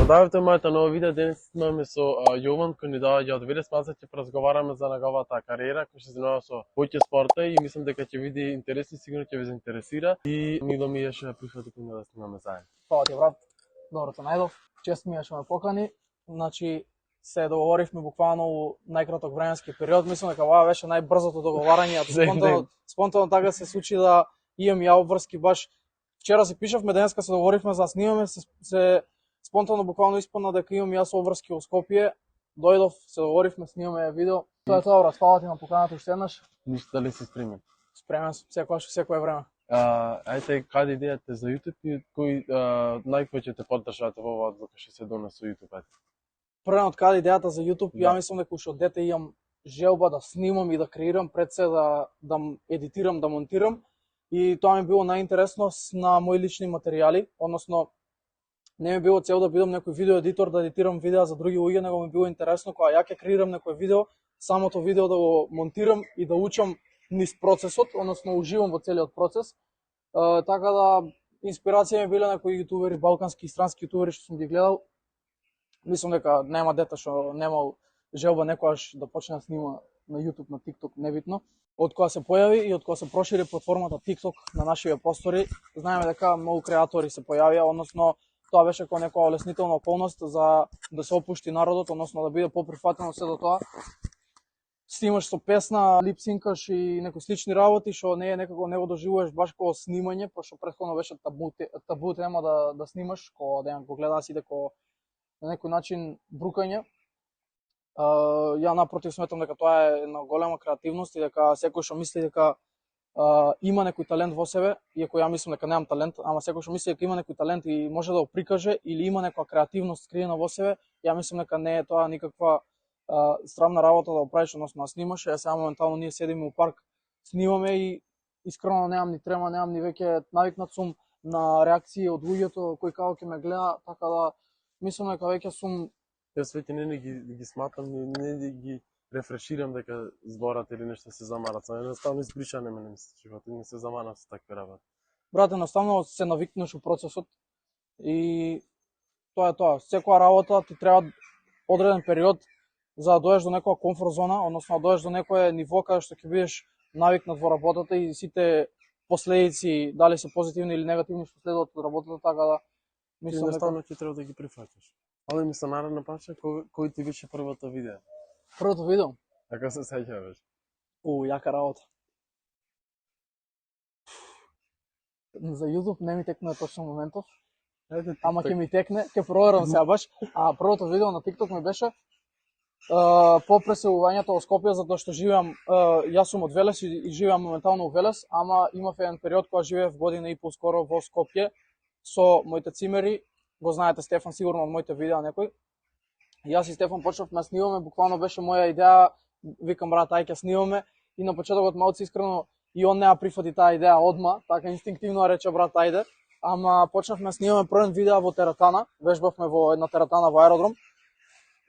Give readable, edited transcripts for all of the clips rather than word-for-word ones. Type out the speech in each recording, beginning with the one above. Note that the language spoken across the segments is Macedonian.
Здравейте, моето ново видео. Денес имаме со Јован кој ни доаѓа од Велес. Маса ќе поразговараме за неговата кариера, кој се занимава со поќе спорта и мислам дека ќе види интереси, сигурно ќе ве заинтересира и мило ми е што прифати кога да снимаме заедно. Фала ти, брат. Добро те најдов. Чест ми е што ме покани. Значи се договоривме буквално у најкраток временски период. Мислам дека ова беше најбрзото договарање. Спонтано така се случи да имам ја обврски баш. Вчера си пишавме, денеска се договоривме за да снимаме, се спонтано буквално испадна дека имам јас обврски во Скопје. Дојдов, се договоривме, снимаме видео. Тоа е тоа, брат. Фала ти на поканата уште еднаш. Ништо ли си спремен? Спремен сум, секогаш, секое време. Ајде, каде идејата за YouTube и кој најповеќе те поддржавате во оваа одлука што се донесе со YouTube? Првен од каде идејата за YouTube, ја мислам дека уште од дете имам желба да снимам и да креирам, пред се да едитирам, да монтирам. И тоа ми било најинтересно на мои лични материјали, односно не ми било цел да бидам некој видео едитор, да едитирам видеа за други луѓе, него ми било интересно кога ја ќе креирам некој видео, самото видео да го монтирам и да учам низ процесот, односно уживам во целиот процес. Така да инспирација ми биле некои јутубери, балкански и странски јутубери што сум ги гледал. Мислам дека нема дете што немал желба некогаш да почне да снима на YouTube, на TikTok, небитно. Од кога се појави и од кога се прошири платформата TikTok на нашите простори, знаеме дека многу креатори се појавија, односно тоа беше како некоја олеснителна околност за да се опушти народот, односно да биде поприфатено се до тоа. Снимаш со песна, липсинкаш и некои слични работи што не е некако не го доживуваш баш како снимање, пошто претходно беше табу тема да снимаш, кога да го гледаш и дека на некој начин брукање. Ја напротив сметам дека тоа е една голема креативност и дека секој што мисли дека има некој талент во себе, иако ја мислам дека немам талент, ама секој што мисли дека има некој талент и може да го прикаже или има некоја креативност скриена во себе, ја мислам дека не е тоа никаква страмна работа да го правиш, односно да снимаш. Сега моментално ние седиме у парк, снимаме и искрено немам ни трема, немам ни веќе навикнат сум на реакции од луѓето кои како ќе ме гледа, така да мислам дека веќе сум. Јас веќе не ги сматам, не ги рефреширам дека зборат или нешто се замарат. Едноставно избришане мене ми се живот, не се заманав со такви работи. Брат, едноставно се навикнеш у процесот и тоа е тоа. Секоја работа ти треба одреден период за да дојдеш до некоја комфорт зона, односно да дојдеш до некое ниво каде што ќе бидеш навикнат во работата и сите последици, дали се позитивни или негативни, што следуваат од работата, така да мислам едноставно ќе треба да ги прифаќаш. Але ми се наредна паша кој ти беше првото видео? Првото видео? Така се сеќаваш? Јака работа. За YouTube не ми текне точно моментов, ама ќе ми текне, ќе проверам сега баш. А првото видео на TikTok ми беше по преселувањето во Скопје, затоа што живеам, јас сум од Велес и живеам моментално во Велес, ама имав еден период кога живеев година и пол скоро во Скопје со моите цимери. Го знаете Стефан сигурно од моите видеа некој. Јас и Стефан почнавме да снимаме, буквално беше моја идеја, викам брат, ај ќе снимаме и на почетокот малку искрено и он не прифати таа идеја одма, така инстинктивно рече брат ајде, ама почнавме да снимаме првен видео во теретана, вежбавме во една теретана во аеродром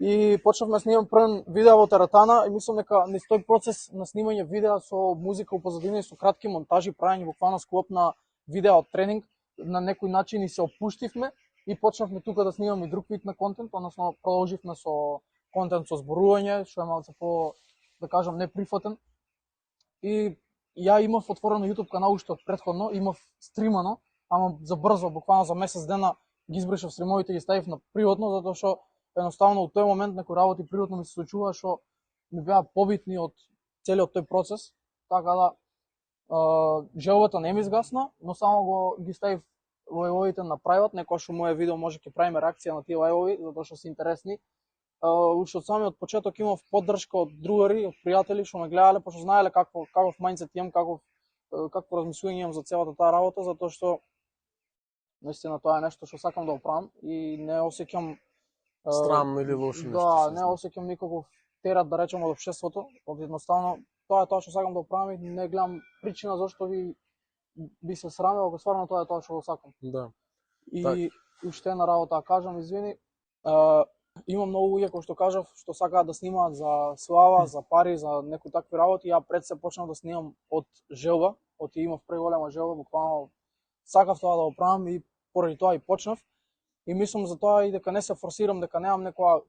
и почнавме да снимаме првен видео во теретана и мислам дека низ тој процес на снимање видеа со музика у позадина и со кратки монтажи, правење буквално склоп на видео од тренинг, на некој начин и се опуштивме. И почнавме тука да снимаме и друг вид на контент, односно продолживме со контент со зборување, што е малку по, да кажам, неприфатен. И ја имав отворено YouTube канал уште од претходно, имав стримано, ама за брзо, буквално за месец дена ги избришав стримовите и ги ставив на приватно, затоа што едноставно во тој момент некои работи приватно ми се случува што ми беа побитни од целиот тој процес, така да желбата не ми изгасна, но само ги ставив лајвовите на прivate, некој што моје видео може ќе правиме реакција на тие лајвови, затоа што се интересни. Уште од самиот почеток имав поддршка од другари, од пријатели што ме гледале, пошто знаеле каков мајндсет имам, какво размислување имам за целата таа работа, затоа што наистина тоа е нешто што сакам да го правам и не осеќам странно или лошо нешто. Да, не осеќам никаков терат да речем од општеството, од едноставно тоа е тоа што сакам да го правам и не гледам причина зашто би се срамел, ако стварно тоа е тоа што го сакам. Да. И уште една работа кажам, извини, има многу луѓе кои што кажав што сакаат да снимаат за слава, за пари, за некои такви работи. Ја пред се почнав да снимам од желба, од имав преголема желба, буквално сакав тоа да го правам и поради тоа и почнав. и мислам за тоа и дека не се форсирам, дека немам некоја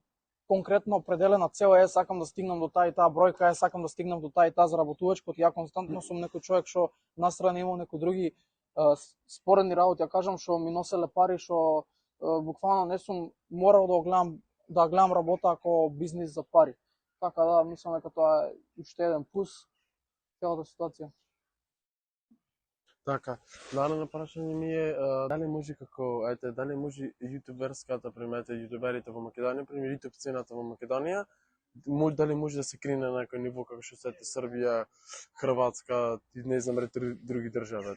конкретно определена цел, сакам да стигнам до таа и таа бројка, сакам да стигнам до таа и таа заработувачка, ја константно сум некој човек што настрана имам некои други споредни работи, ја кажам, што ми носеле пари, што буквално не сум морал да гледам работа како бизнис за пари. Така да, мислам дека тоа е уште еден плюс целата ситуација. Така, наредно прашање ми е дали може дали може јутуберската, примете јутуберите во Македонија, пример јутуб сцената во Македонија, дали може да се крине на некој ниво како што се Србија, Хрватска и не знам други држави?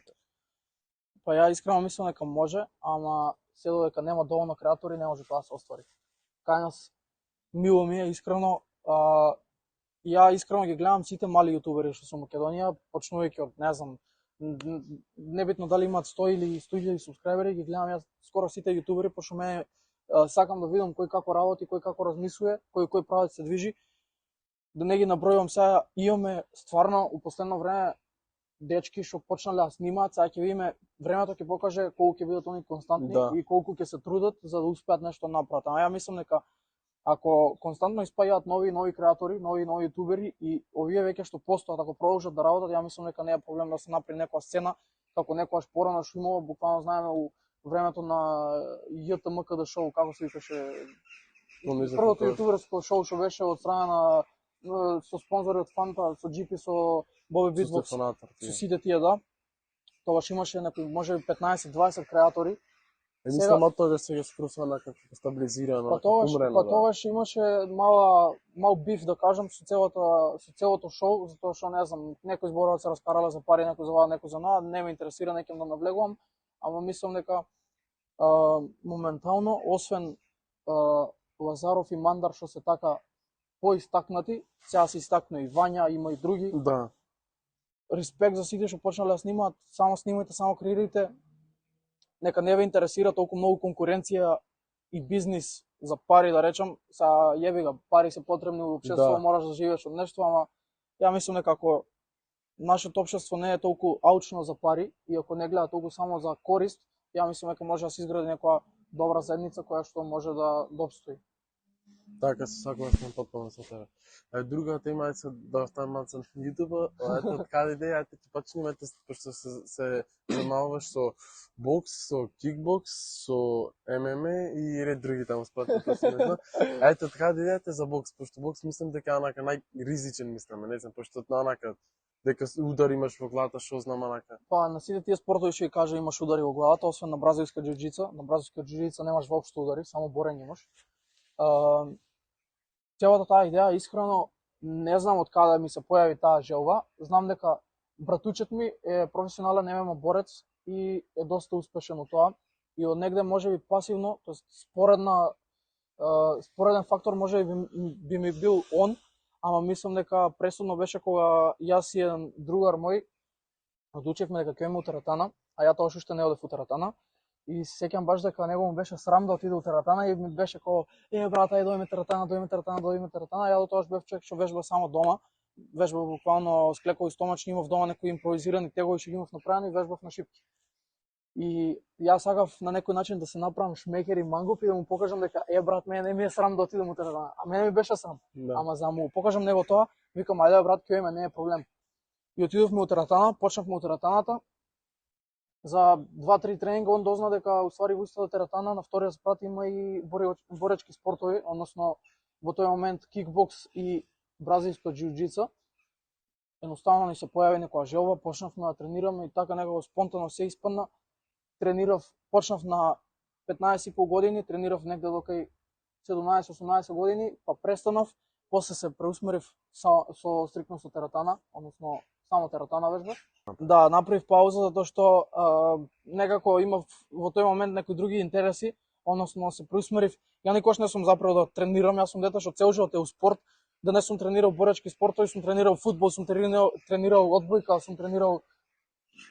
Па ја искрено мислам дека може, ама се додека нема доволно креатори не може тоа да се оствари. Кај нас мило ми е искрено, ја искрено ги гледам сите мали јутубери што се во Македонија, почнувајќи од, не знам, небитно дали имаат 100 или 100.000 субскрајбери, ги гледам јас скоро сите јутубери, пошто мене сакам да видам кој како работи, кој како размислува, кој правец се движи. Да не ги набројувам сега, имаме стварно у последно време дечки што почнале да снимаат, сега ќе видиме, времето ќе покаже колку ќе бидат они константни и колку ќе се трудат за да успеат нешто да направат. Ама ја мислам дека ако константно испаѓаат нови креатори, нови јутубери и овие веќе што постојат, ако продолжат да работат, ја мислам дека не е проблем да се направи некоја сцена, како некојаш порано што имало, буквално знаеме у времето на JTMKD шоу, како се викаше, првото јутуберско шоу што беше од страна на со спонзори од Фанта, со GP, со Боби Битбокс, со сите тие, да. Тогаш имаше некои, може би 15-20 креатори. Мислам од тоа сега скрусува некако стабилизирано, умрено. Па тогаш имаше мал биф, да кажам, со целото шоу, затоа што не знам, некои зборуваат се раскарале за пари, некои за ова, некои за онаа, не ме интересира, не ќе да навлегувам, ама мислам дека моментално, освен Лазаров и Мандар што се така поистакнати, сега се истакна и Вања, има и други. Да. Респект за сите што почнале да снимаат, само снимајте, само креирайте. Нека не ве интересира толку многу конкуренција и бизнис за пари, да речам. Са јеби га, пари се потребни во општеството, мораш да живееш од нешто, ама ја мислам дека ако нашето општество не е толку аучно за пари и ако не гледа толку само за корист, ја мислам дека може да се изгради некоја добра заедница која што може да обстои. Така, се согласен потполно со тебе. Друга тема е да оставам малце на YouTube, ето од каде иде, ето ќе почнеме, пошто се занимаваш со бокс, со кикбокс, со ММА и ред други таму спортови, не знам. Ето од каде идете за бокс, пошто бокс мислам дека е најризичен, мислам, не знам, пошто онака дека удар имаш во главата, што знам онака. Па на сите тие спортови што ја кажа имаш удари во главата, освен на бразилска џиу-џица. На бразилска џиу-џица немаш воопшто удари, само борење имаш. Целата таа идеја, искрено, не знам од каде ми се појави таа желба. Знам дека братучет ми е професионален ММА борец и е доста успешен од тоа. И од негде може би пасивно, тоест спореден фактор може би ми бил он, ама мислам дека пресудно беше кога јас и еден другар мој одлучевме дека ќе имаме тератана, а ја тоа уште не одев у тератана. И се сеќам баш дека него му беше срам да отиде у тератана и ми беше како брат, ај дојме тератана. Ја до тогаш бев човек што вежба само дома. Вежбав буквално с клекови стомачни, имав дома некои импровизирани тегови што ги имав направени и вежбав на шипки. И јас сакав на некој начин да се направам шмекер и мангуп и да му покажам дека брат, мене не ми е срам да отидам у тератана. А мене ми беше срам. Да. Ама за да му покажам него тоа, викам ајде брат, ќе име, не е проблем. И отидовме у тератана, почнавме у тератаната. За 2-3 тренинга он дозна дека уствари во истата тератана на вториот спрат има и боречки спортови, односно во тој момент кикбокс и бразилско џиу-џица. Едноставно ни се појави некоја желба, почнавме да тренираме и така некако спонтано се испадна. Почнав на 15,5 години, тренирав негде до кај 17-18 години, па престанав, после се преусмерив со стрикно со тератана, односно само тератана вежба. Да, направив пауза затоа што некако имав во тој момент некои други интереси, односно се преусмерив. Ја никош не сум запрел да тренирам, јас сум дете што цел живот е у спорт. Да не сум тренирал боречки спортови, сум тренирал фудбал, сум тренирал одбојка, сум тренирал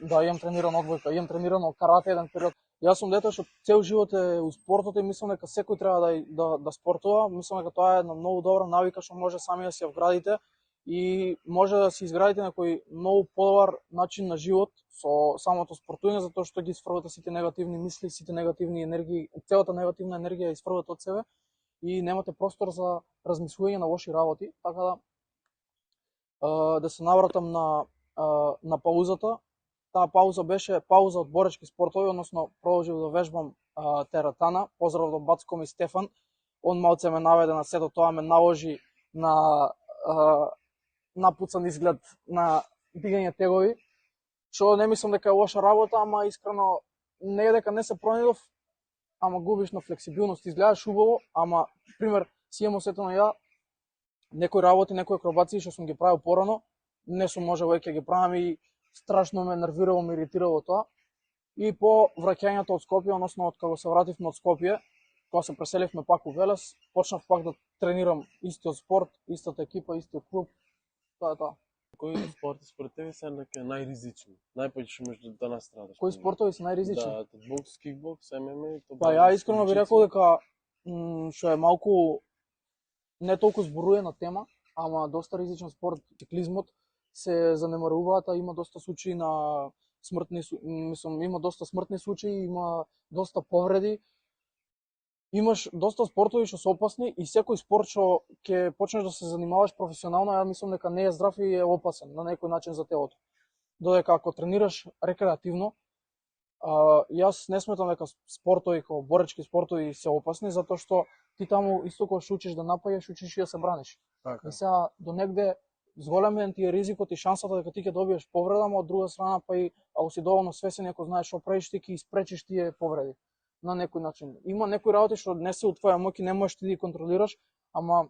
имам тренирано одбојка, имам тренирано карате еден период. Јас сум дете што цел живот е у спортот и мислам дека секој треба да спортува. Мислам дека тоа е една многу добра навика што може сами да си ја вградите и може да си изградите некој многу подобар начин на живот со самото спортување, затоа што ги исфрвате сите негативни мисли, сите негативни енергии, целата негативна енергија исфрвате од себе и немате простор за размислување на лоши работи, така да се навратам на паузата. Таа пауза беше пауза од боречки спортови, односно продолжив да вежбам тератана. Поздрав до Бацко ми Стефан. Он малце ме наведе на сето тоа, ме наложи на напуцан изглед на дигање тегови, што не мислам дека е лоша работа, ама искрено не е дека не се пронидов, ама губиш на флексибилност, изгледаш убаво, ама пример си имам осетено ја некои работи, некои акробации што сум ги правил порано, не сум можел веќе ги правам и страшно ме нервирало, ме иритирало тоа. И по враќањето од Скопје, односно од кога се вративме од Скопје, кога се преселивме пак у Велес, почнав пак да тренирам истиот спорт, истата екипа, истиот клуб. Тоа е тоа. Кои спорти според тебе се најризични? Најпоќе можеш да настрадаш? Кои спортови се најризични? Да, бокс, кикбокс, ММА, тоа. Па ја искрено би рекол дека што е малку не толку зборуена тема, ама доста ризичен спорт, циклизмот, се занемаруваат, има доста случаи на смртни, мислам, има доста смртни случаи, има доста повреди. Имаш доста спортови што се опасни и секој спорт што ќе почнеш да се занимаваш професионално, ја мислам дека не е здрав и е опасен на некој начин за телото. Додека ако тренираш рекреативно, јас не сметам дека спортови како боречки спортови се опасни, затоа што ти таму исто кога што учиш да напаѓаш, учиш и да се браниш. Така. И сега до негде зголемен ти е ризикот и шансата дека ти ќе добиеш повреда, ама од друга страна па и ако си доволно свесен, ако знаеш што правиш, ти ќе испречиш тие повреди на некој начин. Има некои работи што не се од твоја моќ и не можеш ти да ги контролираш, ама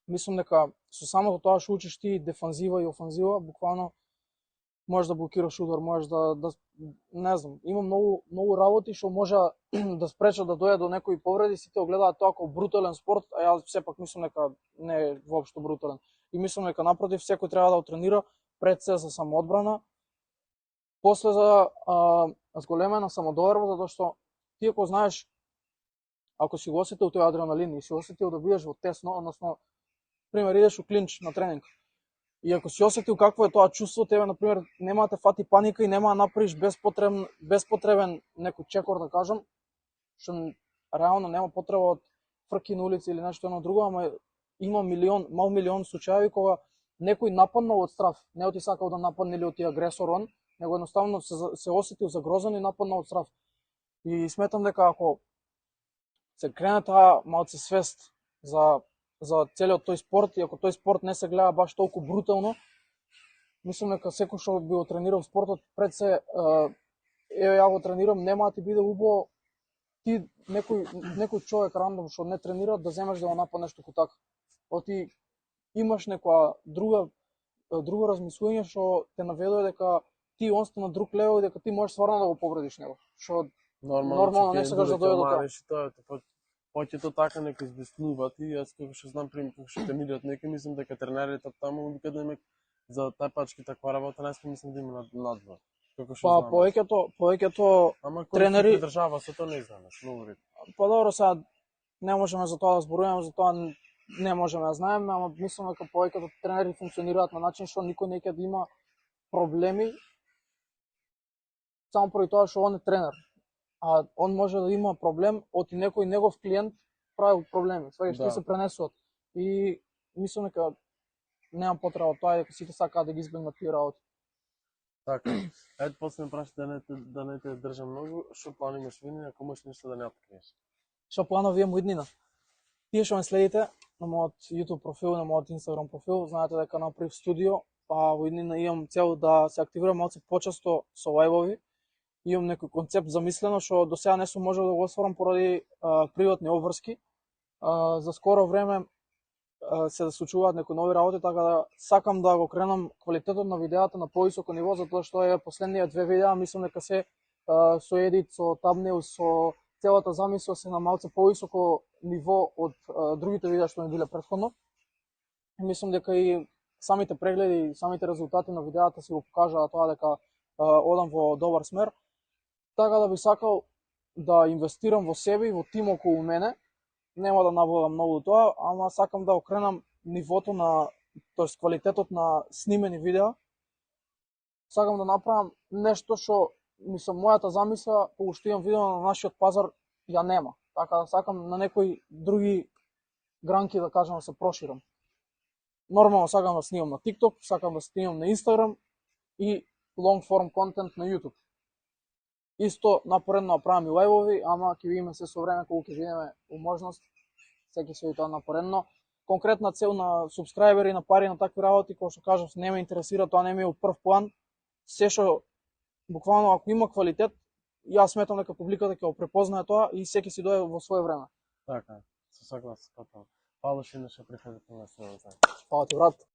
мислам дека со самото тоа што учиш ти дефанзива и офанзива, буквално можеш да блокираш удар, можеш да не знам, има многу работи што може да спречат да дојде до некои повреди, сите огледаат тоа како брутален спорт, а јас сепак мислам дека не е воопшто брутален. И мислам дека напротив секој треба да отренира пред се за самоодбрана, после за зголемена самодоверба, затоа што ти ако знаеш, ако си го осетил тој адреналин и си осетил да бидеш во тесно, односно, пример, идеш у клинч на тренинг, и ако си осетил какво е тоа чувство, тебе, например, нема да те фати паника и нема да направиш безпотребен некој чекор, да кажам, што реално нема потреба од фрки на улица или нешто едно друго, ама има мал милион случаи кога некој нападнал од страв, не оти сакал да нападне или оти агресор он, него едноставно се осетил загрозен и нападнал од страв. И сметам дека ако се крене таа малце свест за целиот тој спорт, и ако тој спорт не се гледа баш толку брутално, мислам дека секој што би го тренирал спортот пред се, ја го тренирам, нема да ти биде убаво ти некој човек рандом што не тренира да земеш да го нападнеш току така. Оти имаш некоја друго размислување што те наведува дека ти онста на друг левел и дека ти можеш стварно да го повредиш него. Што нормално не сакаш да дојде до тоа. Поќе така некој избеснуваат и јас како што знам пример како што тренираат некој, мислам дека тренерите таму каде има за тапачки таква работа, не мислам да има надвор. Како што знам. Повеќето тренери држава со тоа не знаеш, многу ретко. Па добро, сега не можеме за тоа да зборуваме, за тоа не можеме да знаеме, ама мислам дека повеќето тренери функционираат на начин што никој не ќе да има проблеми само поради тоа што он е тренер. А он може да има проблем од некој негов клиент прави проблеми, сваќаш, да. Се пренесуваат. И мислам дека нема потреба од тоа, дека сите сакаат да ги избегнат тие работи. Така. Ето после ме праши да не те држам многу, што план имаш во иднина, ако можеш нешто да не откриеш? Што планови имам во иднина? Тие што ме следите на мојот YouTube профил, на мојот Instagram профил, знаете дека направив студио, па во иднина имам цел да се активирам малку почесто со лајвови. Имам некој концепт замислено што до сега не сум можел да го остварам поради приватни обврски. За скоро време се да случуваат некои нови работи, така да сакам да го кренам квалитетот на видеата на повисоко ниво, затоа што е последните 2 видеа, мислам дека се со едит, со thumbnail, со целата замисла се на малце повисоко ниво од другите видеа што ми биле претходно. Мислам дека и самите прегледи, самите резултати на видеата си го покажаа тоа дека одам во добар смер. Така да би сакал да инвестирам во себе и во тим околу мене. Нема да наводам многу тоа, ама сакам да окренам нивото на, тоест квалитетот на снимени видеа сакам да направам нешто што мислам мојата замисла, кога што имам видено на нашиот пазар ја нема. Така да сакам на некои други гранки да кажам да се проширам. Нормално сакам да снимам на TikTok, сакам да снимам на Instagram и long form контент на YouTube. Исто напоредно направам и лајвови, ама ќе видиме се со време кога ќе видиме можност, се ќе се тоа напоредно. Конкретна цел на субскрајбери, на пари, на такви работи, кои што кажав, не ме интересира, тоа не ми е у прв план. Се што буквално ако има квалитет, јас сметам дека публиката ќе го препознае тоа и секој си дое во свое време. Така, се согласен со тоа. Фала што прифатите на нас. Фала ти, брат.